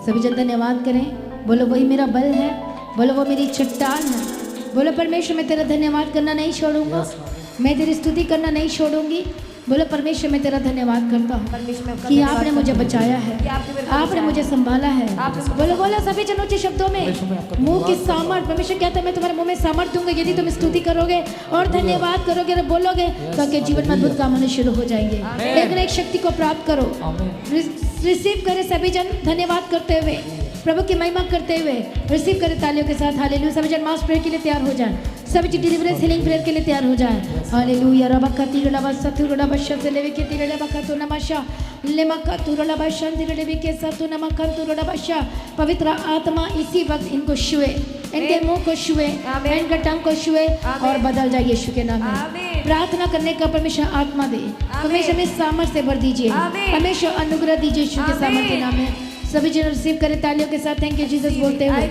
सभी जन धन्यवाद करें। बोलो वही मेरा बल है, बोलो वो मेरी चट्टान है। बोलो परमेश्वर मैं तेरा धन्यवाद करना नहीं छोड़ूंगा, मैं तेरी स्तुति करना नहीं छोड़ूंगी। बोलो परमेश्वर मैं तेरा धन्यवाद करता हूँ कि आपने मुझे बचाया है, आपने मुझे संभाला है। बोलो बोलो सभी जन ऊंचे शब्दों में, मुंह की सामर्थ। परमेश्वर कहता है मैं तुम्हारे मुंह में सामर्थ दूंगा यदि तुम स्तुति करोगे और धन्यवाद करोगे और बोलोगे तो आपके जीवन में अद्भुत काम होने शुरू हो जाएंगे। एक न एक शक्ति को प्राप्त करो, रिसीव करे सभी जन धन्यवाद करते हुए, प्रभु की महिमा करते हुए रिसीव करें तालियों के साथ। हालेलुया। सभी जन मास प्रेयर के लिए तैयार हो जाए, सभी डिलीवरेंस हीलिंग प्रेयर के लिए तैयार हो जाए। हालेलुया। रबका तिरलबा सतुरलबा शतलेवे के तिरलबा का नमशा लेमका तुरलबा शंतिरलेवे के सतु नमका तुरलबा शा। पवित्र आत्मा इसी वक्त इनको छुए, इनके मुंह को छुए, इनके टंग को छुए और बदल जाए यीशु के नाम में। प्रार्थना करने का परमेश्वर आत्मा दे, परमेश्वर में सामर्थ से भर दीजिए, परमेश्वर अनुग्रह दीजिए यीशु के सामर्थ के नाम में। सभी जन रिसीव करें तालियों के साथ। थैंक यू जीसस बोलते हुए।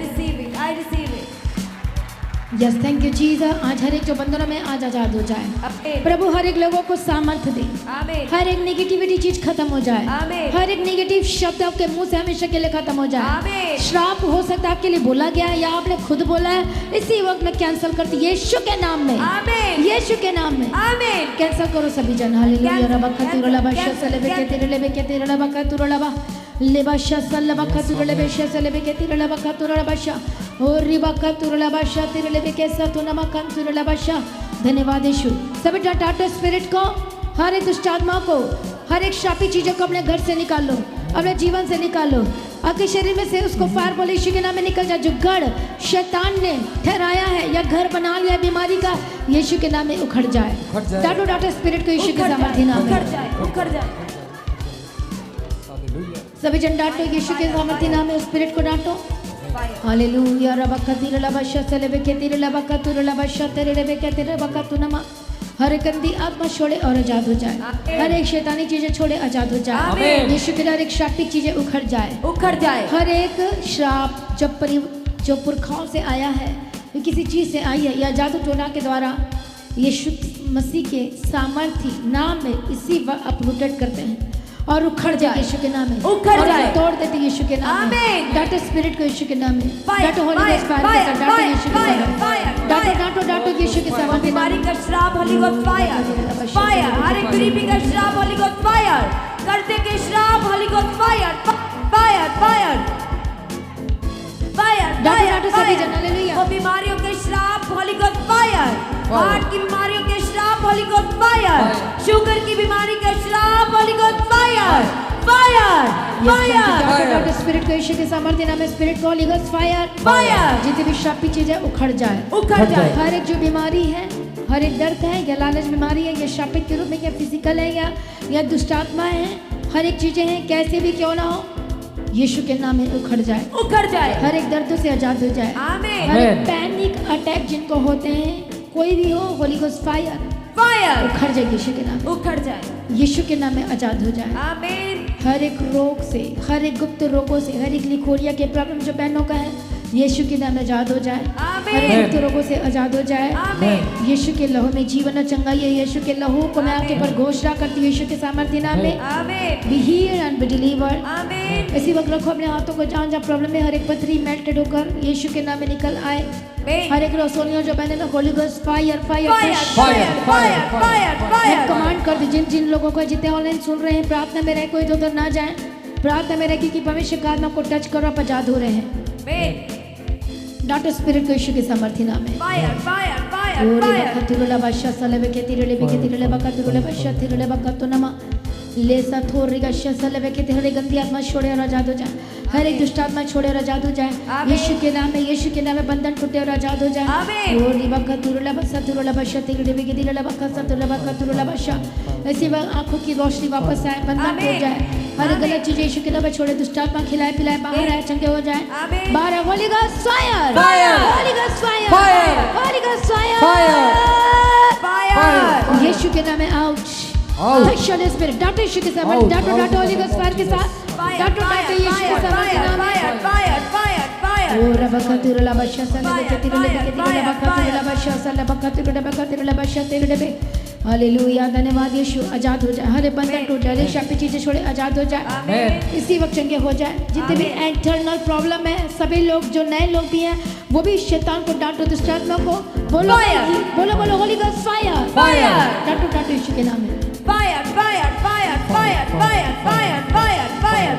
Yes thank you Jesus. आज हर एक जो बंधनों में आज आजाद हो जाए प्रभु, हर एक लोगों को सामर्थ्य दे, हर एक नेगेटिविटी चीज खत्म हो जाए, हर एक नेगेटिव शब्द आपके मुंह से हमेशा के लिए खत्म हो जाए। श्राप हो सकता है आपके लिए बोला गया है या आपने खुद बोला है, इसी वक्त में कैंसिल करती यीशु के नाम में, यीशु के नाम में कैंसिल करो सभी जन। हालेलुया। रबका तुरलबा शसलेबे के तिरलेबे के तिरलबा का तुरलबा लेबाशा सल्लबा का तुरलेबे शसलेबे के तिरलबा का तुरलबाशा और रिबका तुरलबाशा तिरलेबे के सतुनमा का तुरलबाशा। धन्यवाद यीशु। सभी डाटा स्पिरिट को, हर एक दुष्ट आत्मा को, हर एक शापी चीजों को अपने घर से निकाल लो, अपने जीवन से निकाल लो, आपके शरीर में से उसको फायर बोले यीशु के नाम में निकल जाए। जो गढ़ शैतान ने ठहराया है या घर बना लिया बीमारी का, यीशु के नाम में उखड़ जाए। डाटो डाटा स्पिरिट को यीशु के सामर्थ्य नाम में उखड़ जाए। सभी जन डांटो यीशु के सामर्थ्य नाम में स्पिरिट को डांटो। हालेलुया। रबका तिरलबा शसलेबे के तिरलबा का तुरलबा शतलेबे के तिरलबा तुनमा। हर एक गंदी आत्मा छोड़े और आजाद हो जाए, हर एक शैतानी चीजें छोड़े आजाद हो जाए। यीशु के हर एक शापित चीजें उखड़ जाए, हर एक श्राप जो पुरखाओं से आया है, किसी चीज से आई है या जादू टोना के द्वारा यीशु मसीह के सामर्थ्य नाम में इसी वक्त अपरूटेड करते हैं और उखड़ जाए यीशु के नाम में, उखड़ जाए, तोड़ देते यीशु के नाम में। डाटो स्पिरिट को यीशु के नाम में, डाटो होली गोस्ट फायर के साथ, डाटो यीशु के साथ, डाटो डाटो डाटो यीशु के साथ। बीमारी का श्राप होली गोस्ट फायर, फायर। हर एक गरीबी का श्राप होली गोस्ट फायर, कर्जे के श्राप Holi ghost fire, fire fire fire. Ditto ditto सभी जन। हालेलुया। वो बीमारियों के श्राप होली गोस्ट फायर, हार्ट की बीमारियों के श्राप होली गोस्ट फायर, शुगर की बीमारी का श्राप Holi ghost fire, fire fire. Ditto spirit को यीशु के सामर्थ्य नाम में स्पिरिट को होली गोस्ट फायर, फायर। जितनी भी शापी चीजें उखड़ जाए। हर एक जो बीमारी है, हर एक दर्द है या लालच बीमारी है या शापित के रूप में या फिजिकल है या दुष्ट आत्मा है, हर एक चीजें हैं कैसे भी क्यों ना हो, यीशु के नाम में उखड़ जाए। हर एक दर्द से आजाद हो जाए। हर एक पैनिक अटैक जिनको होते हैं, कोई भी हो, होली गोस्ट फायर, फायर उखड़ जाए यीशु के नाम में, उखड़ जाए यीशु के नाम में आजाद हो जाए। आमीन। हर एक रोग से, हर एक गुप्त रोगों से, हर एक लिकोरिया के प्रॉब्लम जो बहनों का है, यीशु के नाम में आजाद हो जाए। हर एक गुप्त रोगों से आजाद हो जाए। यीशु के लहू में जीवन और चंगाई है। यीशु के लहू को मैं आपके पर घोषणा करती हूँ यीशु के सामर्थ्य नाम में। B healed and be delivered. इसी वक्त रखो अपने हाथों को, जहाँ जहाँ प्रॉब्लम है हर एक पथरी मेल्टेड होकर यीशु के नाम में निकल आए। हर एक रसोलियों जो बहने में Holi ghost fire fire fire command कर दी। जिन लोगों को जितने ऑनलाइन सुन रहे हैं, प्रार्थना में रहे, कोई इधर उधर ना जाए, प्रार्थना में रहे कि भविष्य काल में आपको टच करो, आप आजाद हो रहे हैं। डाटो स्पिरिट को यीशु के सामर्थ्य नाम में। Fire fire fire fire. तिरुला बादशाह सलेबे के तिरुले के तिरुले बका तिरुले बादशाह तिरुले बका तो नमा लेसा थोड़ी का सलेबे के तिरुले गंदी आत्मा छोड़े और आजाद हो जाए। हर एक दुष्ट आत्मा छोड़े और आजाद हो जाए यीशु के नाम में। यीशु के नाम में बंधन टूटे और आजाद हो जाए। थोड़ी बका तिरुला बसा तिरुला बादशाह तिरुले के तिरुले बका तिरुले बका तिरुला बादशाह। ऐसी आंखों की रोशनी वापस आए, बंधन टूट जाए। हर गलत चीजें यीशु के नाम में छोड़े, दुष्ट आत्मा खिलाए पिलाए बाहर आए, चंगे हो जाए। बाहर holy ghost fire, holy ghost fire, holy ghost fire. Yeshu के नाम में आउट। होली स्पिरिट डाटो यीशु के साथ, डाटो डाटो होली गोस्ट फायर के साथ, डाटो डाटो यीशु के साथ नाम में। Fire fire fire. ओ रबका तिरुला बादशाह सल्ले के तिरुले के तिरुले बका तिरुला बादशाह सल्ले बका तिरुले बका तिरुले बादशाह तिरुले बे हालेलुया, धन्यवाद यीशु। आजाद हो जाए, हर एक बंधन टूट जाए, हर शापी चीजें छोड़े, आजाद हो जाए, आमीन। इसी वक्त चंगे हो जाए। जितने भी इंटरनल प्रॉब्लम है, सभी लोग जो नए लोग भी हैं, वो भी शैतान को डांटो, दुष्ट आत्मा को बोलो, Fire! बोलो बोलो, होली गॉस्ट फायर, Fire! डांटो डांटो यीशु के नाम में। Fire, fire, fire, fire, fire, fire, fire, fire,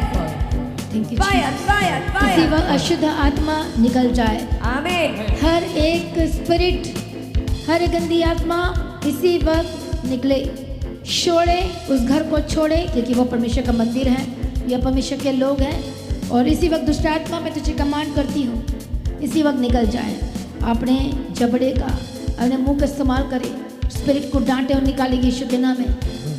thank you fire, fire, इसी fire. वक्त अशुद्ध आत्मा निकल जाए, Amen. हर एक स्पिरिट, हर एक गंदी आत्मा इसी वक्त निकले, छोड़े, उस घर को छोड़े, क्योंकि वो परमेश्वर का मंदिर है, या परमेश्वर के लोग हैं। और इसी वक्त दुष्ट आत्मा मैं तुझे कमांड करती हूँ, इसी वक्त निकल जाए। अपने जबड़े का, अपने मुंह का इस्तेमाल करे, स्पिरिट को डांटे और निकाले यीशु के नाम में,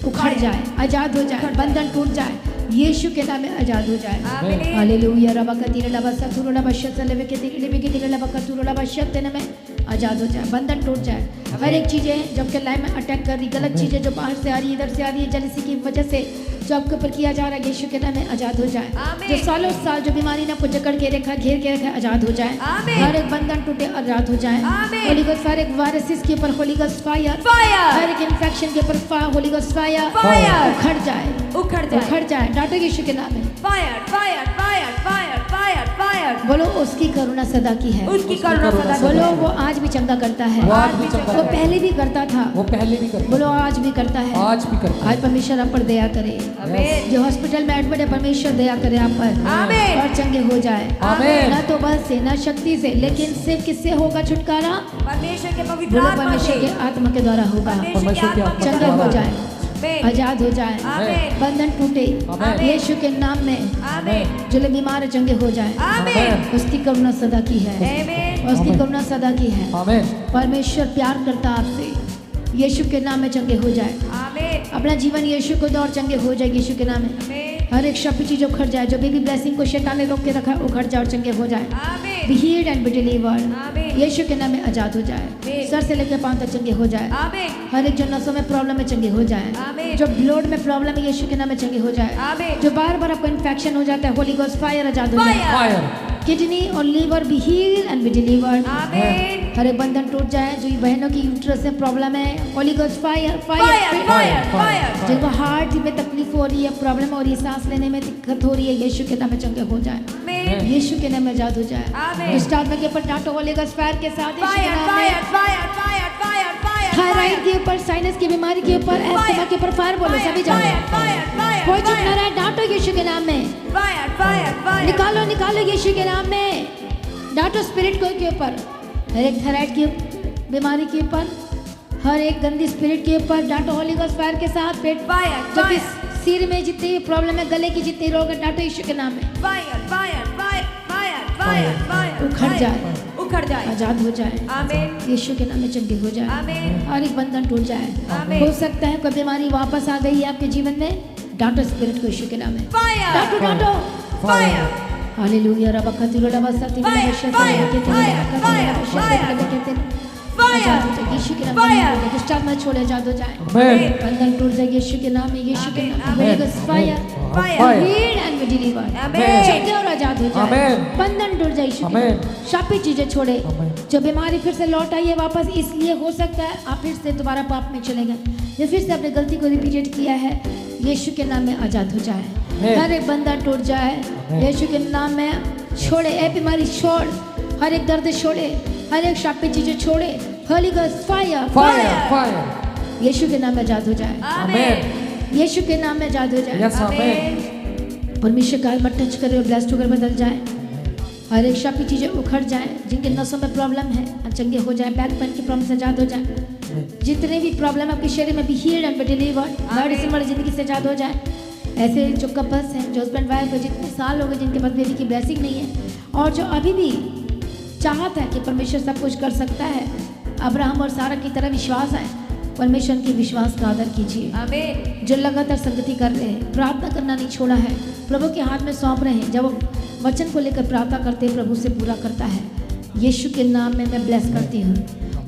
उखड़ जाए, आजाद हो जाए, बंधन टूट जाए, यीशु के नाम में आजाद हो जाए। आमीन। हालेलुया, रबा कतीरे लबा सतुरु लबा शत लेवे के तीरे लेवे के तीरे लबा कतुरु लबा शत ने में आजाद हो जाए, बंधन टूट जाए। हर एक चीजें जो आपके लाइफ में अटैक कर रही, गलत चीजें जो बाहर से आ रही है, इधर से आ रही है, जलसी की वजह से जो आपके ऊपर किया जा रहा है, यीशु के नाम में आजाद हो जाए। आमीन। जो सालों साल जो बीमारी ने आपको जकड़ के रखा, घेर के रखा, आजाद हो जाए। आमीन। हर एक बंधन टूटे, आजाद हो जाए। आमीन। होली गोस्ट फायर, एक वायरसेस के ऊपर होली गोस्ट फायर, Fire! हर एक इन्फेक्शन के ऊपर होली गोस्ट फायर, Fire! उखड़ जाए, उखड़ जाए। उखड़ जाए, डांटो यीशु के नाम में। Fire, fire, fire, fire, fire, fire. बोलो उसकी करुणा सदा की है, उसकी करुणा सदा की बोलो है। वो आज भी चंगा करता है, वो आज भी चंगा वो है। पहले भी करता था, वो पहले भी करता बोलो आज भी करता है, आज भी करता है। आज परमेश्वर आप पर दया करे। आमीन। जो हॉस्पिटल में एडमिट है, परमेश्वर दया करे आप पर, आमीन। और चंगे हो जाए। आमीन। ना तो बल से, ना शक्ति से, लेकिन सिर्फ किससे होगा छुटकारा? परमेश्वर के पवित्र बोलो आत्मा परमेश्वर से। के आत्मा के द्वारा होगा, परमेश्वर की आत्मा चंगे हो जाए, आमीन। आजाद हो जाए, आमीन। बंधन टूटे, आमीन। यीशु के नाम में। आमीन। जो लोग बीमार है, चंगे हो जाए, आमीन। उसकी करुणा सदा की है, आमीन। और उसकी आमीन। करुणा सदा की है। आमीन। परमेश्वर प्यार करता आपसे, यीशु के नाम में चंगे हो जाए। आमीन। अपना जीवन यीशु को दो और चंगे हो जाए यीशु के नाम में। आमीन। हर एक शब्द चीज उखड़ जाए, जो बेबी ब्लेसिंग को शैतान ने रोक के रखा है, उखड़ जाए और चंगे हो जाए। आमीन। B healed and be delivered, आमीन। यीशु के नाम में आजाद हो जाए, आमीन। सर से लेकर पांव तक चंगे हो जाए। आमीन। हर एक जो नसों में प्रॉब्लम है, चंगे हो जाए। आमीन। जो ब्लड में प्रॉब्लम है, यीशु के नाम में चंगे हो जाए। आमीन। जो बार बार आपको इन्फेक्शन हो जाता है, होली गोस्ट फायर आजाद हो जाए। Fire! फायर। किडनी और liver be healed and be delivered, आमीन। हर एक बंधन टूट जाए। जो बहनों की यूट्रस में प्रॉब्लम है, Holi ghost fire fire, fire, fire. जिनको हार्ट में तकलीफ हो रही है, प्रॉब्लम हो रही है, सांस लेने में दिक्कत हो रही है, यीशु के नाम में चंगे हो जाए, आमीन। यीशु के नाम में आजाद हो जाए। आमीन। दुष्ट आत्मा के ऊपर डांटो, होली गोस्ट फायर के साथ यीशु के फायर, नाम फायर, में। Fire, fire, fire, fire. Thyroid के ऊपर, साइनस की बीमारी के ऊपर, एस्थमा के ऊपर फायर बोलो सभी फायर, जाओ। फायर, फायर, कोई चुप ना फायर। रहे, डांटो यीशु के नाम में, फायर, फायर, फायर। निकालो निकालो यीशु के नाम में, डांटो स्पिरिट को के ऊपर, हर एक थायराइड की बीमारी के ऊपर, हर एक गंदी स्पिरिट के ऊपर डांटो होली गोस्ट फायर के साथ। पेट फायर, जो फायर। सिर में जितनी प्रॉब्लम है, गले की जितनी रोग है, डांटो यीशु के नाम में, fire, fire, fire, fire, fire, fire. उखड़ जाए, उखड़ जाए। आजाद हो जाए, आमीन। यीशु के नाम में चंगे हो जाए, आमीन। हर एक बंधन टूट जाए। आमीन। हो सकता है कोई बीमारी वापस आ गई है आपके जीवन में, डांटो स्पिरिट को यीशु के नाम में, फायर, डांटो डांटो। फायर। हालेलुया, रबा कतिरो रबा सती Fire, रबा शत fire, रबा केते fire, रबा fire, कतिरो रबा fire. शत रबा केते। Fire. आजाद हो जाए, यीशु के नाम Fire. में दुष्ट आत्मा छोड़े, आजाद हो जाए, आमीन। बंधन टूट जाए यीशु के नाम में, यीशु के नाम में। आमीन. Holy ghost fire, Fire. Heal and be delivered, आमीन। चंगे और आजाद हो जाए, आमीन। बंधन टूट जाए यीशु के आमीन। नाम। शापित चीजें छोड़े, आमीन। जो बीमारी फिर से लौट आई है वापस, इसलिए हो सकता है आप फिर से दोबारा पाप में चले गए, या फिर से अपने गलती को रिपीटेड किया है, यीशु के नाम में आजाद हो जाए, आमीन। हर एक बंधन टूट जाए, आमीन। यीशु के नाम में छोड़े, ए बीमारी छोड़, हर एक दर्द छोड़े, हर एक शापित चीजें छोड़े, holy ghost fire, fire. Fire. Yeshu के नाम में आजाद हो जाए, आमीन। यीशु के नाम में आजाद हो जाए। यस आमीन। आमीन। परमेश्वर का मत टच करे और ब्लेस्ड होकर बदल जाए, हर एक शापित चीजें उखड़ जाए, जिनके नसों में प्रॉब्लम है चंगे हो जाए, बैक पेन की प्रॉब्लम से आजाद हो जाए, जितने भी प्रॉब्लम आपके शरीर में भी हील्ड एंड डिलीवर्ड, मेडिसिन वाली जिंदगी से आजाद हो जाए। ऐसे जो कपल्स हैं, जो हस्बैंड वाइफ है, जितने साल हो गए जिनके पास बेबी की ब्लेसिंग नहीं है, और जो अभी भी चाहता है कि परमेश्वर सब कुछ कर सकता है, अब्राहम और सारा की तरह विश्वास है, परमेश्वर के विश्वास का आदर कीजिए। आमीन। जो लगातार संगति कर रहे हैं, प्रार्थना करना नहीं छोड़ा है, प्रभु के हाथ में सौंप रहे हैं, जब वो वचन को लेकर प्रार्थना करते हैं, प्रभु से पूरा करता है। यीशु के नाम में मैं ब्लेस करती हूँ।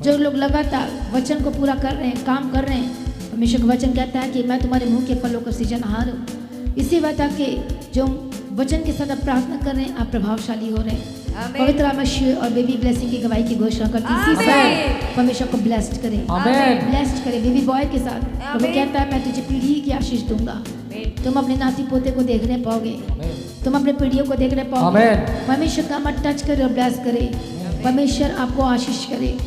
जो लोग लगातार वचन को पूरा कर रहे हैं, काम कर रहे हैं, परमेश्वर का वचन कहता है कि मैं तुम्हारे मुंह के फलों का सीजनहार हूँ। इसी वजह के जो वचन के साथ आप प्रार्थना कर रहे हैं, आप प्रभावशाली हो रहे हैं। आमीन। पवित्र आत्मा और बेबी ब्लेसिंग की गवाही की घोषणा करती है। इसी आमीन। से परमेश्वर को ब्लेस्ड करे, आमीन। ब्लेस्ड करे बेबी बॉय के साथ। प्रभु आमीन। कहता है मैं तुझे पीढ़ी की आशीष दूंगा, आमीन। तुम अपने नाती पोते को देखने पाओगे, तुम अपने पीढ़ियों को देखने पाओगे। आमीन। परमेश्वर का मत टच करे और ब्लेस करे। परमेश्वर आपको आशीष करे,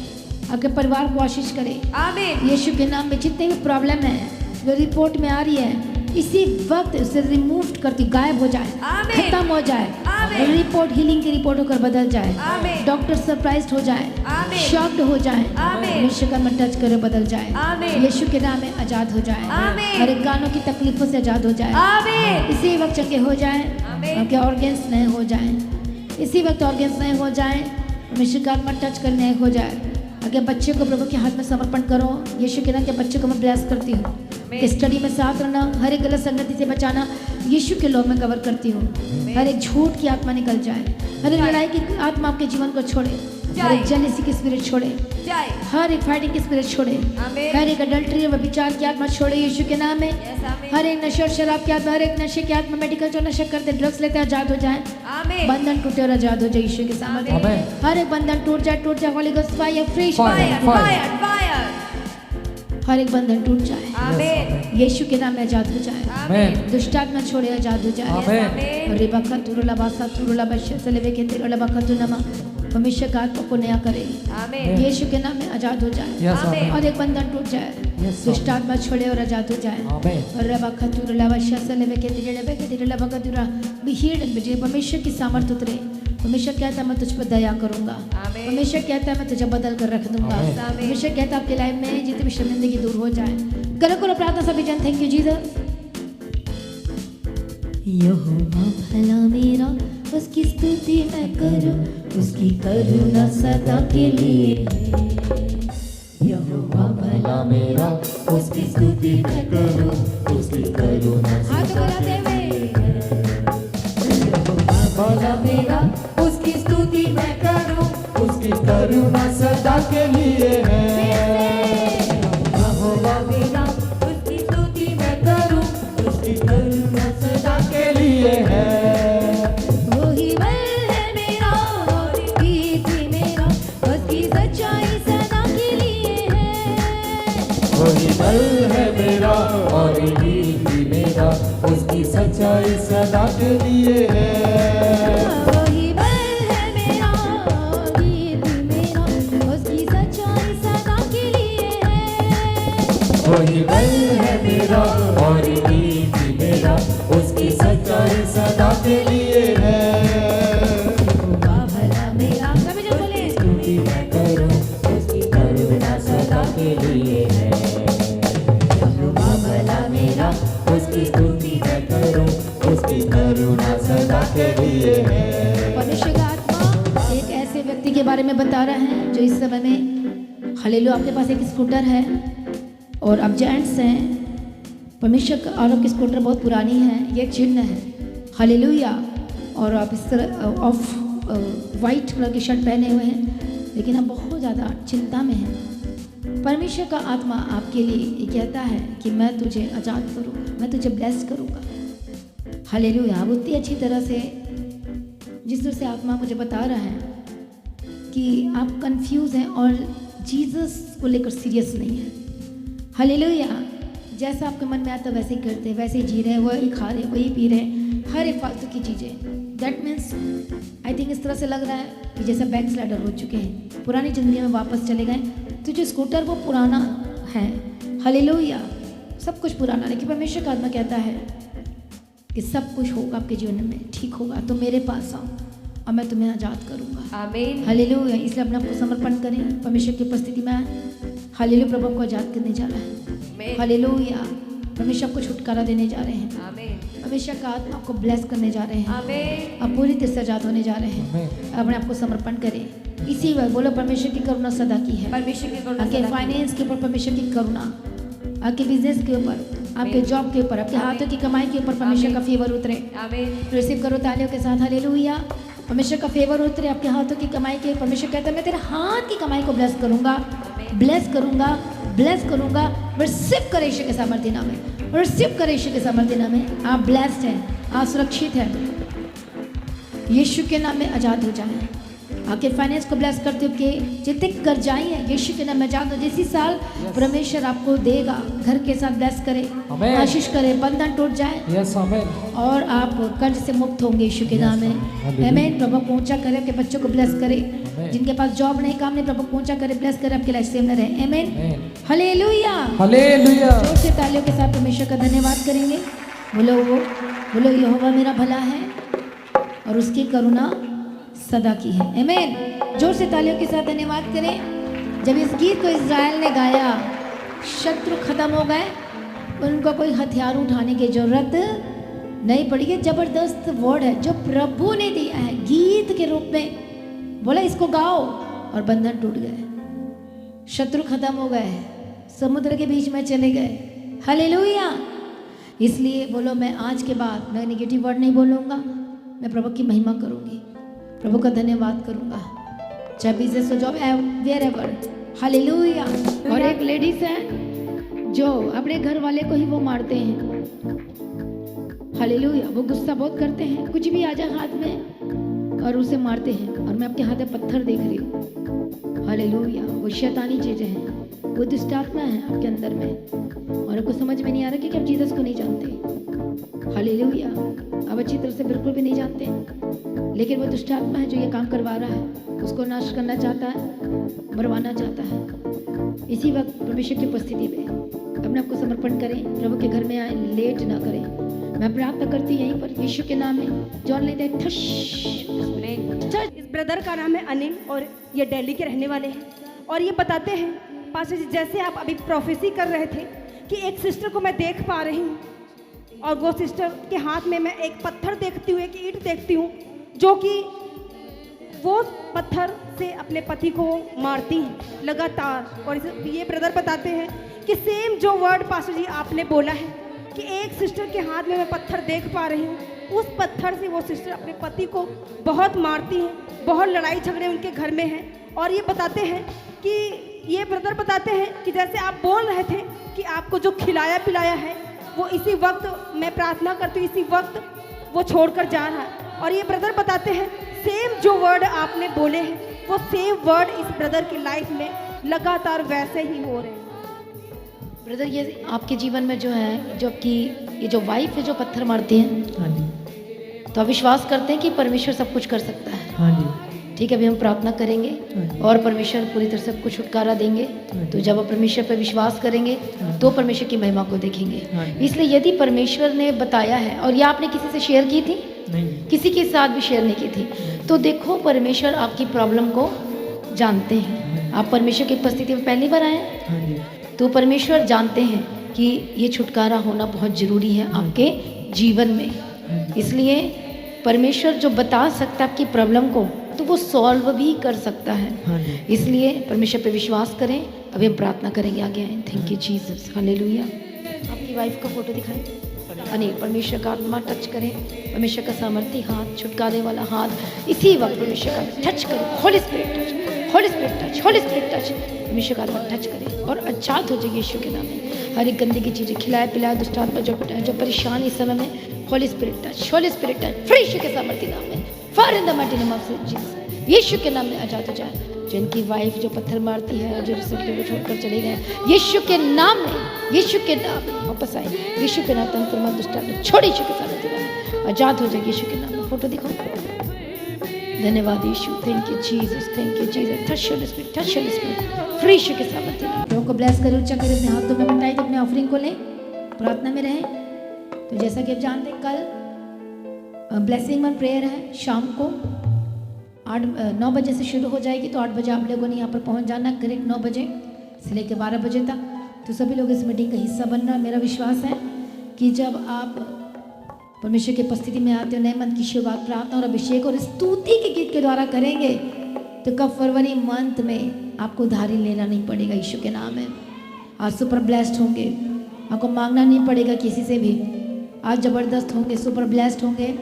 आपके परिवार को आशीष करे। आमीन। यीशु के नाम में जितने भी प्रॉब्लम है जो रिपोर्ट में आ रही है, इसी वक्त उसे रिमूव करती गायब हो जाए, आमीन। खत्म हो जाए। आमीन। रिपोर्ट हीलिंग की रिपोर्ट होकर बदल जाए। आमीन। डॉक्टर सरप्राइज्ड हो जाए, आमीन। शॉक्ड हो जाए। आमीन। यीशु का मन टच करे बदल जाए। आमीन। यीशु के नाम में आजाद हो जाए। आमीन। हर एक गानों की तकलीफों से आजाद हो जाए। आमीन। इसी वक्त चंगे हो जाए, आमीन। आपके ऑर्गन्स नए हो जाए। इसी वक्त ऑर्गन्स नए हो जाए, परमेश्वर का मन टच कर नए हो जाए। अगर बच्चे को प्रभु के हाथ में समर्पण करो, यीशु के नाम के बच्चे को मैं ब्लेस करती हूँ कि स्टडी में साथ रहना, हर एक गलत संगति से बचाना, यीशु के लॉ में कवर करती हूँ। हर एक झूठ की आत्मा निकल जाए, हर एक लड़ाई की आत्मा आपके जीवन को छोड़े, हर एक जेलसी की स्पिरिट छोड़े, जय। हर एक फाइटिंग की स्पिरिट छोड़े, आमीन। हर एक अडल्ट्री और विचार की आत्मा छोड़े यीशु के नाम में। यस, आमीन। हर एक नशे और शराब की आत्मा, हर एक नशे की आत्मा, मेडिकल जो नशा करते ड्रग्स लेते आजाद हो जाए, आमीन। बंधन टूटे और आजाद हो जाए यीशु के सामर्थ्य में। आमीन। हर एक बंधन टूट जाए holy ghost fire, fresh Fire, fire, fire fire fire. हर एक बंधन टूट जाए, आमीन। यीशु के नाम में आजाद हो जाए। आमीन। दुष्ट आत्मा छोड़े आजाद हो जाए। आमीन। आमीन। रिबका तुरुला बासा तुरुला बश्य सलेवे के तिरुला बका तुनमा, परमेश्वर का आत्मा को नया करे, आमीन। यीशु के नाम में आजाद हो जाए। Yes, आमीन। और एक बंधन टूट जाए, Yes, दुष्ट आत्मा छोड़े और आजाद हो जाए। आमीन। और रबका तुरुला बश्य सलेवे के तिरुला बका तुरा बी हील्ड मुझे परमेश्वर की सामर्थ उतरे। परमेश्वर कहता है मैं तुझ पर दया करूंगा। आमीन। परमेश्वर कहता है मैं तुझे बदल कर रख दूंगा। आमीन। परमेश्वर कहता है आपकी लाइफ में जितनी भी शर्मिंदगी दूर हो जाए। करो करो प्रार्थना सभी जन। Thank you Jesus. यहोवा भला मेरा, उसकी स्तुति मैं करूं, उसकी करुणा सदा के लिए है। यहोवा भला मेरा, उसकी स्तुति मैं करूं, उसकी करुणा हाथ बढ़ाते हुए। यहोवा भला मेरा, उसकी स्तुति मैं करूं, उसकी करुणा सदा के लिए है। यहोवा मेरा, उसकी स्तुति मैं करूं, उसकी करुणा सदा के लिए है। वही बल है मेरा और कीर्ति मेरा, उसकी सच्चाई सदा के लिए है। वही बल है मेरा और नीति मेरा, उसकी सच्चाई सदा के लिए है। वही बल है मेरा और कीर्ति मेरा, उसकी सच्चाई सदा के लिए है। वही बल है मेरा और नीति मेरा, उसकी सच्चाई सदा के लिए है। यहोवा भला मेरा, सभी जन बोले। स्तुति मैं करूं, उसकी करुणा सदा के लिए है। यहोवा भला मेरा, उसकी स्तुति मैं करूं, उसकी करुणा सदा के लिए है। परमेश्वर का आत्मा एक ऐसे व्यक्ति के बारे में बता रहा है जो इस समय में हालेलुया आपके पास एक स्कूटर है और आप जेंट्स हैं। परमेश्वर का और आपकी स्कूटर बहुत पुरानी है, ये एक चिन्ह है हालेलुया। और आप इस तरह ऑफ वाइट कलर की शर्ट पहने हुए हैं, लेकिन आप बहुत ज़्यादा चिंता में हैं। परमेश्वर का आत्मा आपके लिए ये कहता है कि मैं तुझे आज़ाद करूँगा, मैं तुझे ब्लेस करूँगा। हालेलुया। आप उतनी अच्छी तरह से जिस तरह से आत्मा मुझे बता रहा है कि आप कंफ्यूज हैं और जीसस को लेकर सीरियस नहीं है। हालेलुया। जैसा आपके मन में आता वैसे ही करते, वैसे ही जी रहे हैं, वही खा रहे हैं, वही पी रहे हैं, हर एक फालतू की चीज़ें। दैट मीन्स आई थिंक इस तरह से लग रहा है कि जैसे बैक स्लाइडर हो चुके हैं, पुरानी ज़िंदगी में वापस चले गए। तो जो स्कूटर वो पुराना है, हालेलुया, सब कुछ पुराना, लेकिन परमेश्वर का आत्मा कहता है कि सब कुछ होगा आपके जीवन में, ठीक होगा। तो मेरे पास आओ और मैं तुम्हें आज़ाद करूँगा। आमीन। हालेलुया। इसलिए अपने आप को समर्पण करें, परमेश्वर की उपस्थिति में आए। हालेलुया। प्रभु आपको आज़ाद करने जा रहा है। आमीन। हालेलुया। परमेश्वर आपको छुटकारा देने जा रहे हैं। आमीन। परमेश्वर का आत्मा आपको ब्लेस करने जा रहे हैं। आमीन। आप पूरी तरह से आज़ाद होने जा रहे हैं। आमीन। अपने आप को समर्पण करें। इसी वक्त बोलो परमेश्वर की करुणा सदा की है। परमेश्वर की करुणा आपके सदा की। फाइनेंस के ऊपर परमेश्वर की करुणा, आपके बिजनेस के ऊपर, आपके जॉब के ऊपर, आपके हाथों की कमाई के ऊपर परमेश्वर का फेवर उतरे। आमीन। रिसीव करो तालियों के साथ। हालेलुया। परमेश्वर का फेवर उतरे आपके हाथों की कमाई के। परमेश्वर कहता है मैं तेरे हाथ की कमाई को ब्लेस करूंगा, ब्लेस करूंगा, ब्लेस करूंगा। रिसीव करे ईश्वर के सामर्थ्य नाम में, रिसीव करे ईश्वर के सामर्थ्य नाम में। आप ब्लेस्ड हैं, आप सुरक्षित हैं। यीशु के नाम में आज़ाद हो जाएं। आपके फाइनेंस को ब्लेस करते हुए जितने कर्जाई हैं यीशु के नाम में आज़ाद हो। जिस साल परमेश्वर आपको देगा घर के साथ ब्लेस करे, आमीन। आशीष करे, बंधन टूट जाए यस आमेन। और आप कर्ज से मुक्त होंगे यीशु के नाम में। आमीन। प्रभु को ऊंचा करे, आपके बच्चों को ब्लेस करे, जिनके पास जॉब नहीं, काम नहीं, प्रभु को ऊंचा करे, ब्लेस करे, आपके लाइफ सेम रहे। आमीन। हालेलुया। हालेलुया। जोर से तालियों के साथ परमेश्वर का धन्यवाद करेंगे। बोलो यहोवा मेरा भला है और उसकी करुणा सदा की है। आमीन। जोर से तालियों के साथ धन्यवाद करें। जब इस गीत को इज़राइल ने गाया, शत्रु खत्म हो गए, उनको कोई हथियार उठाने की जरूरत नहीं पड़ी। ये जबरदस्त वर्ड है जो प्रभु ने दिया है गीत के रूप में। बोला इसको गाओ और बंधन टूट गए, शत्रु खत्म हो गए, समुद्र के बीच में चले गए। हालेलुया। इसलिए बोलो मैं आज के बाद मैं नेगेटिव वर्ड नहीं बोलूँगा, मैं प्रभु की महिमा करूँगी, प्रभु का धन्यवाद करूँगा, चाहे बिजनेस हो, जॉब, वेयर एवर। हालेलुया। और एक लेडीज है जो अपने घर वाले को ही वो मारते हैं। हालेलुया। वो गुस्सा बहुत करते हैं, कुछ भी आ जाए हाथ में और उसे मारते हैं। और मैं आपके हाथ में पत्थर देख रही हूँ। हालेलुया। वो शैतानी चीजें हैं, वो दुष्ट आत्मा है आपके अंदर में और आपको समझ में नहीं आ रहा कि आप जीसस को नहीं जानते। हालेलुया। अब अच्छी तरह से बिल्कुल भी नहीं जानते, लेकिन वो दुष्ट आत्मा है जो ये काम करवा रहा है, उसको नाश करना चाहता है, मरवाना चाहता है। इसी वक्त परमेश्वर की उपस्थिति में अपने आप को समर्पण करें, प्रभु के घर में आए, लेट ना करें। मैं प्रार्थना करती यहीं पर यीशु के नाम में। जॉन लेते हैं ठश। इस ब्रदर का नाम है अनिल और ये दिल्ली के रहने वाले हैं और ये बताते हैं पास्टर जी, जैसे आप अभी प्रोफेसी कर रहे थे कि एक सिस्टर को मैं देख पा रही हूँ और वो सिस्टर के हाथ में मैं एक पत्थर देखती हूँ, एक ईंट देखती हूँ, जो कि वो पत्थर से अपने पति को मारती हैं लगातार। और ये ब्रदर बताते हैं कि सेम जो वर्ड पास्टर जी आपने बोला है कि एक सिस्टर के हाथ में मैं पत्थर देख पा रही हूँ, उस पत्थर से वो सिस्टर अपने पति को बहुत मारती हैं, बहुत लड़ाई झगड़े उनके घर में हैं। और ये बताते हैं कि ये ब्रदर बताते हैं कि जैसे आप बोल रहे थे कि आपको जो खिलाया पिलाया है वो इसी वक्त मैं प्रार्थना करती हूँ, इसी वक्त वो छोड़कर जा रहा है। और ये ब्रदर बताते हैं सेम जो वर्ड आपने बोले हैं वो सेम वर्ड इस ब्रदर की लाइफ में लगातार वैसे ही हो रहे हैं। ब्रदर ये आपके जीवन में जो है, जो आपकी ये जो वाइफ है जो पत्थर मारती है, हाँ जी, तो आप विश्वास करते हैं कि परमेश्वर सब कुछ कर सकता है। हाँ जी, ठीक है, अभी हम प्रार्थना करेंगे और परमेश्वर पूरी तरह से सबको छुटकारा देंगे। तो जब आप परमेश्वर पर विश्वास करेंगे तो परमेश्वर की महिमा को देखेंगे। इसलिए यदि परमेश्वर ने बताया है और ये आपने किसी से शेयर की थी, नहीं, किसी के साथ भी शेयर नहीं की थी, तो देखो परमेश्वर आपकी प्रॉब्लम को जानते हैं। आप परमेश्वर की उपस्थिति में पहली बार आए हैं, हाँ जी, तो परमेश्वर जानते हैं कि ये छुटकारा होना बहुत ज़रूरी है आपके जीवन में। इसलिए परमेश्वर जो बता सकता है आपकी प्रॉब्लम को, तो वो सॉल्व भी कर सकता हाँ है। जी, इसलिए परमेश्वर पे विश्वास करें। अभी हम प्रार्थना करेंगे, आगे आए। Thank you Jesus. हालेलुया। आपकी वाइफ का फोटो दिखाएं। अनिल, परमेश्वर का आत्मा टच करें, परमेश्वर का सामर्थ्य हाथ, छुटकारे वाला हाथ इसी वक्त परमेश्वर का टच करें। Holi spirit touch, holy spirit touch, holy spirit touch, परमेश्वर का आत्मा टच करें और आजाद हो जाए यीशु के नाम में। हर एक गंदे की चीज़ें खिलाए पिलाए, दुष्ट आत्मा जो परेशान इस समय में, holy spirit touch, holy spirit touch, free Yeshu के सामर्थ्य नाम में, for in the mighty name of Jesus, Yeshu के नाम में आजाद हो जाए। जिनकी वाइफ जो पत्थर मारती है और जो रिसेप्टर को छोड़कर चले गए, यीशु के नाम में, यीशु के नाम में वापस आए, यीशु के नाम तंत्र में दुष्ट आत्मा छोड़, यीशु के सामर्थ्य नाम में आजाद हो जाए। यीशु के नाम में फोटो दिखाओ। धन्यवाद Yeshu, thank you Jesus, thank you Jesus. Touch holy spirit, touch holy spirit, free Yeshu के सामर्थ्य नाम। लोगों को ब्लेस करें, उच्चा करें, अपने हाथों में मिटाई, तो अपने ऑफरिंग को लें, प्रार्थना में रहें। तो जैसा कि आप जानते हैं, कल ब्लेसिंग मंथ प्रेयर है, शाम को 9 बजे से शुरू हो जाएगी। तो 8 बजे आप लोगों ने यहाँ पर पहुँच जाना, करेक्ट 9 बजे से लेकर 12 बजे तक। तो सभी लोग इस मीटिंग का हिस्सा बनना। मेरा विश्वास है कि जब आप परमेश्वर की उपस्थिति में आते हो, नए मंथ की शुरुआत प्रार्थना और अभिषेक और स्तुति के गीत के द्वारा करेंगे, तो कब फरवरी मंथ में आपको उधारी लेना नहीं पड़ेगा। यीशु के नाम है। आज सुपर ब्लेस्ड होंगे, आपको मांगना नहीं पड़ेगा किसी से भी। आज ज़बरदस्त होंगे, सुपर ब्लेस्ड होंगे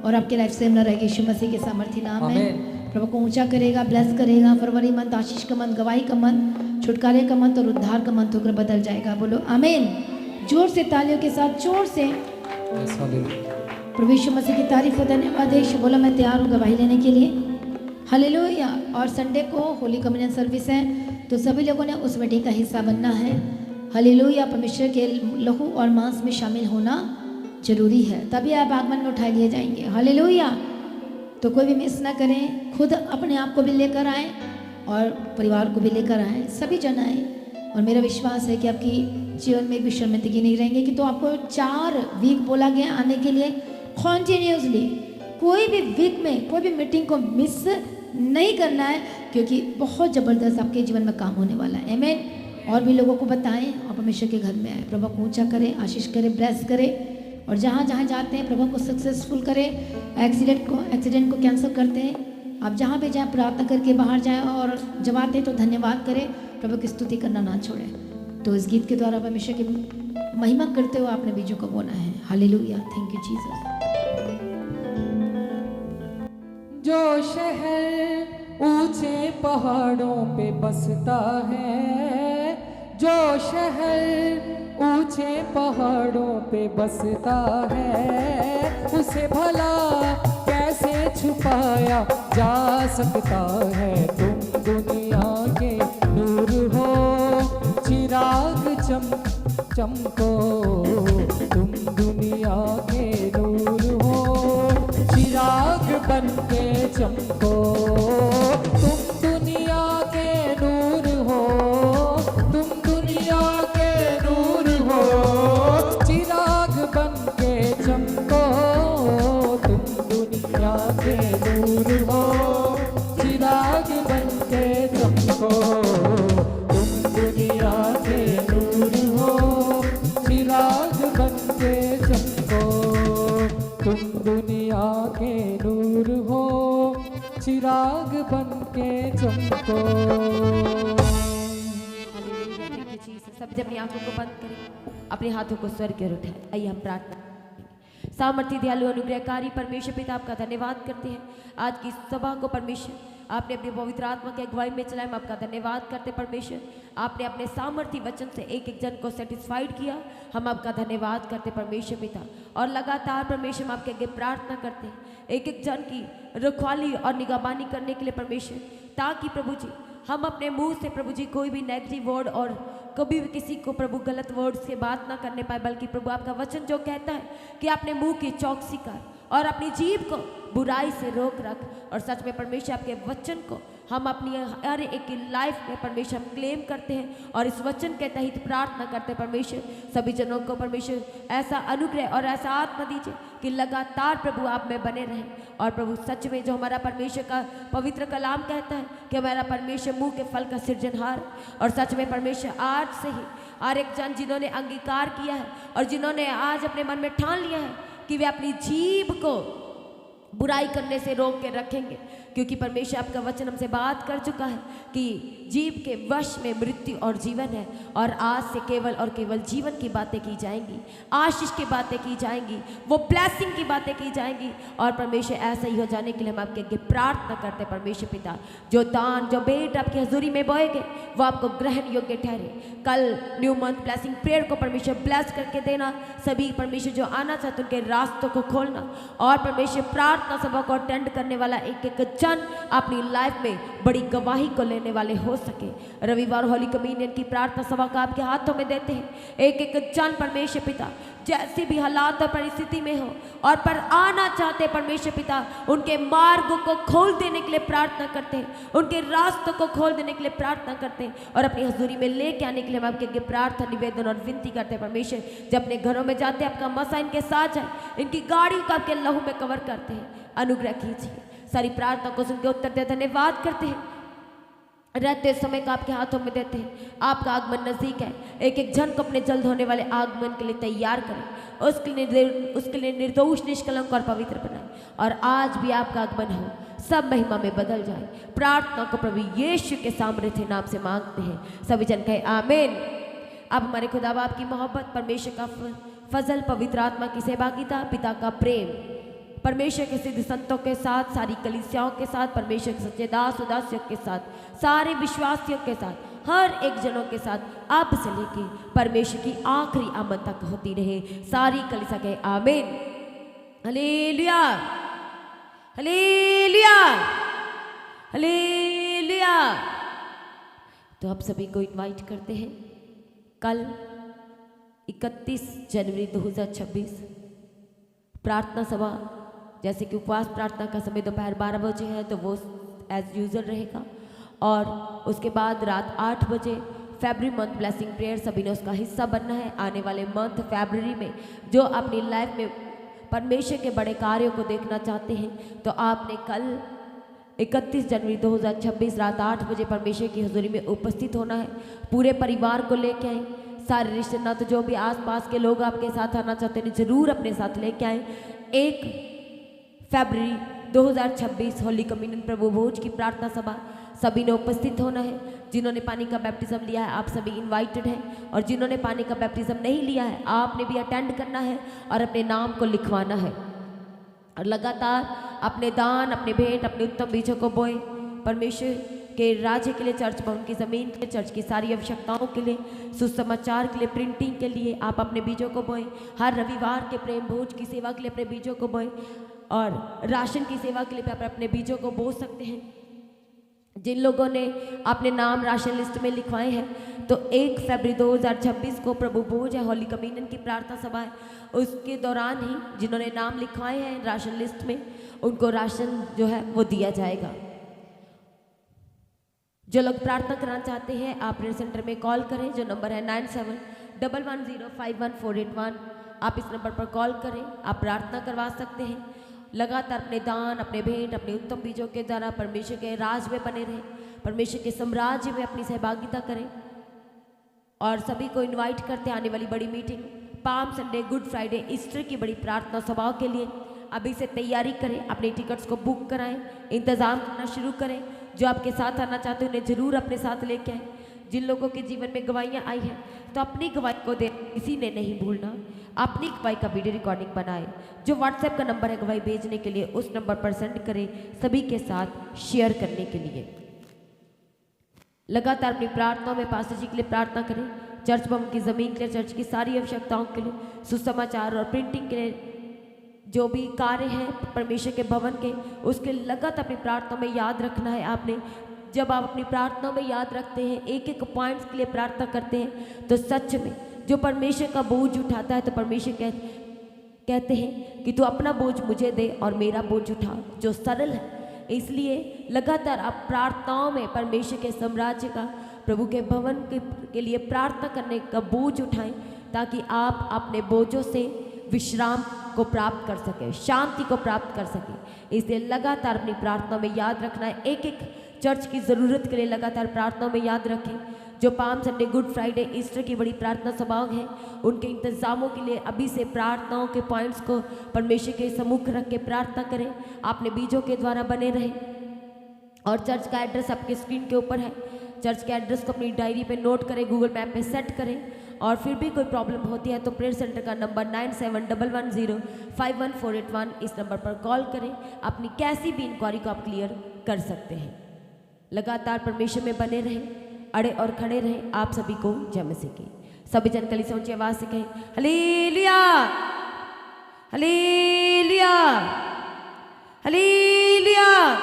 और आपके लाइफ सेम न रहेगी। यीशु मसीह के सामर्थ्य नाम में प्रभु को ऊंचा करेगा, ब्लेस करेगा। फरवरी मंथ आशीष का मंथ, गवाही का मंथ, छुटकारे का मंथ और उद्धार का मंथ होकर बदल जाएगा। बोलो आमीन। जोर से तालियों के साथ, जोर से प्रभु यीशु मसीह की तारीफ और धन्यवाद है। यीशु बोला मैं तैयार हूँ गवाही लेने के लिए। हालेलुया। और संडे को होली कम्युनियन सर्विस है, तो सभी लोगों ने उस वेडिंग का हिस्सा बनना है। हालेलुया। परमेश्वर के लहू और मांस में शामिल होना जरूरी है, तभी आप आगमन में उठाए लिए जाएंगे। हालेलुया। तो कोई भी मिस ना करें, खुद अपने आप को भी लेकर आए और परिवार को भी लेकर आए, सभी जन आए। और मेरा विश्वास है कि आपकी जीवन में एक भी शर्मिंदगी नहीं रहेंगे। कि तो आपको 4 वीक बोला गया आने के लिए कॉन्टिन्यूसली, कोई भी वीक में कोई भी मीटिंग को मिस नहीं करना है, क्योंकि बहुत ज़बरदस्त आपके जीवन में काम होने वाला है। आमीन। और भी लोगों को बताएं और परमेश्वर के घर में आए। प्रभु को ऊंचा करें, आशीष करें, ब्लेस करें। और जहाँ जहाँ जाते हैं प्रभु को सक्सेसफुल करें। एक्सीडेंट को कैंसिल करते हैं। आप जहाँ भी जाएं प्रार्थना करके बाहर जाएं, और जब आते हैं तो धन्यवाद करें, प्रभु की स्तुति करना ना छोड़ें। तो इस गीत के द्वारा परमेश्वर की महिमा करते हुए आपने बीजों को बोना है। हालेलुया। Thank you Jesus. जो शहर ऊंचे पहाड़ों पे बसता है, जो शहर ऊंचे पहाड़ों पे बसता है, उसे भला कैसे छुपाया जा सकता है। तुम दुनिया के नूर हो, चिराग चमको, तुम दुनिया के नूर हो, चिराग बन के चमको। तुम दुनिया के नूर हो, तुम दुनिया के नूर हो, चिराग बन के चमको। तुम दुनिया के नूर हो, चिराग बन के चमको। तुम दुनिया के नूर हो, चिराग बन के चमको। तुम दुनिया के नूर हो, चिराग बन के चमको। सब जब अपनी आंखों को बंद करें, अपने हाथों को स्वर्ग की ओर उठाएं। आइए हम प्रार्थना करेंगे। सामर्थी दयालु अनुग्रहकारी परमेश्वर पिता, आपका धन्यवाद करते हैं आज की सभा को। परमेश्वर आपने अपने पवित्र आत्मा की अगुवाई में चलाए, हम आपका धन्यवाद करते हैं। परमेश्वर आपने अपने सामर्थी वचन से एक एक जन को सेटिस्फाइड किया, हम आपका धन्यवाद करते परमेश्वर पिता। और लगातार परमेश्वर हम आपके आगे प्रार्थना करते हैं एक एक जन की रखवाली और निगहबानी करने के लिए परमेश्वर, ताकि प्रभु जी हम अपने मुंह से प्रभु जी कोई भी नेगेटिव वर्ड और कभी भी किसी को प्रभु गलत वर्ड से बात ना करने पाए, बल्कि प्रभु आपका वचन जो कहता है कि अपने मुंह की चौकसी कर और अपनी जीभ को बुराई से रोक रख। और सच में परमेश्वर आपके वचन को हम अपनी हर एक की लाइफ में परमेश्वर हम क्लेम करते हैं और इस वचन के तहत प्रार्थना करते हैं। परमेश्वर सभी जनों को परमेश्वर ऐसा अनुग्रह और ऐसा आत्मा दीजिए कि लगातार प्रभु आप में बने रहें। और प्रभु सच में जो हमारा परमेश्वर का पवित्र कलाम कहता है कि हमारा परमेश्वर मुंह के फल का सृजनहार, और सच में परमेश्वर आज से ही हर एक जन जिन्होंने अंगीकार किया है और जिन्होंने आज अपने मन में ठान लिया है कि वे अपनी जीभ को बुराई करने से रोक के रखेंगे, क्योंकि परमेश्वर आपका वचन हमसे बात कर चुका है कि जीव के वश में मृत्यु और जीवन है, और आज से केवल और केवल जीवन की बातें की जाएंगी, आशीष की बातें की जाएंगी, वो ब्लेसिंग की बातें की जाएंगी। और परमेश्वर ऐसा ही हो जाने के लिए हम आपके आगे प्रार्थना करते हैं। परमेश्वर पिता, जो दान जो भेंट आपकी हजूरी में बोएंगे वो आपको ग्रहण योग्य ठहरे। कल न्यू मंथ ब्लेसिंग प्रेयर को परमेश्वर ब्लेस करके देना, सभी परमेश्वर जो आना चाहते उनके रास्तों को खोलना, और परमेश्वर प्रार्थना सभा को अटेंड करने वाला एक एक जन अपनी लाइफ में बड़ी गवाही को लेने वाले हो सके। रविवार होली कम्युनियन की प्रार्थना सभा का आपके हाथों में देते हैं। एक एक जन परमेश्वर पिता जैसी भी हालात और परिस्थिति में हो और पर आना चाहते परमेश्वर पिता, उनके मार्गों को खोल देने के लिए प्रार्थना करते हैं, उनके रास्तों को खोल देने के लिए प्रार्थना करते हैं, और अपनी हजूरी में लेके आने के लिए हम आपके आगे प्रार्थना निवेदन और विनती करते हैं। परमेश्वर जब अपने घरों में जाते हैं आपका मसा इनके साथ है, इनकी गाड़ियों को आपके लहू में कवर करते हैं, अनुग्रह कीजिए। सारी प्रार्थना को सुनकर उत्तर दे धन्यवाद करते हैं। रहते समय का आपके हाथों में देते हैं। आपका आगमन नज़दीक है, एक एक जन को अपने जल्द होने वाले आगमन के लिए तैयार करें, उसके लिए निर्दोष निष्कलंक और पवित्र बनाएं, और आज भी आपका आगमन हो, सब महिमा में बदल जाए। प्रार्थना को प्रभु यीशु के सामर्थ्य नाम से मांगते हैं, सभी जन कहे आमीन। अब हमारे खुदा बाप की मोहब्बत, परमेश्वर का फजल, पवित्र आत्मा की सहभागिता, पिता का प्रेम, परमेश्वर के सिद्ध संतों के साथ, सारी कलीसियाओं के साथ, परमेश्वर के सच्चे दास उदासियों के साथ, सारे विश्वासियों के साथ, हर एक जनों के साथ अब से लेके परमेश्वर की आखिरी आमद तक होती रहे। सारी कलीसिया के आमीन। Hallelujah, hallelujah, hallelujah. तो आप सभी को इनवाइट करते हैं कल 31 जनवरी 2026 प्रार्थना सभा, जैसे कि उपवास प्रार्थना का समय दोपहर 12 बजे है तो वो एज यूजल रहेगा, और उसके बाद रात 8 बजे फरवरी मंथ ब्लेसिंग प्रेयर, सभी ने उसका हिस्सा बनना है। आने वाले मंथ फरवरी में जो अपनी लाइफ में परमेश्वर के बड़े कार्यों को देखना चाहते हैं तो आपने कल 31 जनवरी 2026 रात 8 बजे परमेश्वर की हजूरी में उपस्थित होना है। पूरे परिवार को लेके आए, सारे रिश्ते नाते जो भी आसपास के लोग आपके साथ आना चाहते हैं जरूर अपने साथ लेके आए। 1 फरवरी 2026 होली कम्युनियन प्रभु भोज की प्रार्थना सभा, सभी ने उपस्थित होना है। जिन्होंने पानी का बैप्टिज्म लिया है आप सभी इनवाइटेड हैं, और जिन्होंने पानी का बैप्टिज्म नहीं लिया है आपने भी अटेंड करना है और अपने नाम को लिखवाना है, और लगातार अपने दान, अपने भेंट, अपने उत्तम बीजों को बोए। परमेश्वर के राज्य के लिए, चर्च भवन की ज़मीन के लिए, चर्च की सारी आवश्यकताओं के लिए, सुसमाचार के लिए, प्रिंटिंग के लिए आप अपने बीजों को बोएं। हर रविवार के प्रेम भोज की सेवा के लिए अपने बीजों को बोएं, और राशन की सेवा के लिए भी आप अपने बीजों को बो सकते हैं। जिन लोगों ने अपने नाम राशन लिस्ट में लिखवाए हैं तो 1 फरवरी 2026 को प्रभु भोज है, होली कम्युनियन की प्रार्थना सभा है, उसके दौरान ही जिन्होंने नाम लिखवाए हैं राशन लिस्ट में उनको राशन जो है वो दिया जाएगा। जो लोग प्रार्थना कराना चाहते हैं आप प्रेयर सेंटर में कॉल करें, जो नंबर है 9711051481। आप इस नंबर पर कॉल करें, आप प्रार्थना करवा सकते हैं। लगातार अपने दान, अपने भेंट, अपने उत्तम बीजों के द्वारा परमेश्वर के राज में बने रहें, परमेश्वर के साम्राज्य में अपनी सहभागिता करें। और सभी को इनवाइट करते हैं आने वाली बड़ी meeting, palm Sunday, good Friday, Easter की बड़ी प्रार्थना सभाओं के लिए अभी से तैयारी करें, अपने टिकट्स को बुक कराएं, इंतज़ाम करना शुरू करें। जो आपके साथ आना चाहते हैं उन्हें ज़रूर अपने साथ लेके आएँ। जिन लोगों के जीवन में गवाहियाँ आई हैं तो अपनी गवाही को दे, किसी ने नहीं भूलना। अपनी गवाही का वीडियो रिकॉर्डिंग बनाए, जो व्हाट्सएप का नंबर है गवाही भेजने के लिए उस नंबर पर सेंड करें, सभी के साथ शेयर करने के लिए। लगातार अपनी प्रार्थनाओं में पास्टर जी के लिए प्रार्थना करें, चर्च भवन की ज़मीन के लिए, चर्च की सारी आवश्यकताओं के लिए, सुसमाचार और प्रिंटिंग के लिए जो भी कार्य हैं परमेश्वर के भवन के, उसके लगातार अपनी प्रार्थनाओं में याद रखना है आपने। जब आप अपनी प्रार्थनाओं में याद रखते हैं, एक एक पॉइंट्स के लिए प्रार्थना करते हैं तो सच में जो परमेश्वर का बोझ उठाता है तो परमेश्वर कहते हैं कि तू अपना बोझ मुझे दे और मेरा बोझ उठा जो सरल है। इसलिए लगातार आप प्रार्थनाओं में परमेश्वर के साम्राज्य का, प्रभु के भवन के लिए प्रार्थना करने का बोझ उठाएं, ताकि आप अपने बोझों से विश्राम को प्राप्त कर सकें, शांति को प्राप्त कर सकें। इसलिए लगातार अपनी प्रार्थना में याद रखना है, एक एक चर्च की ज़रूरत के लिए लगातार प्रार्थनाओं में याद रखें। जो palm Sunday, good Friday, Easter की बड़ी प्रार्थना सभाएं हैं उनके इंतज़ामों के लिए अभी से प्रार्थनाओं के पॉइंट्स को परमेश्वर के सम्मुख रख के प्रार्थना करें, आपने बीजों के द्वारा बने रहें। और चर्च का एड्रेस आपके स्क्रीन के ऊपर है, चर्च के एड्रेस को अपनी डायरी पे नोट करें, गूगल मैप पे सेट करें। और फिर भी कोई प्रॉब्लम होती है तो प्रेयर सेंटर का नंबर 9711051481 इस नंबर पर कॉल करें, अपनी कैसी भी इंक्वायरी को आप क्लियर कर सकते हैं। लगातार परमेश्वर में बने रहें, अड़े और खड़े रहें। आप सभी को जय मसीह की। सभी जन कली से ऊंची आवाज से कहें hallelujah, hallelujah, hallelujah.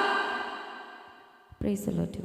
Praise the Lord.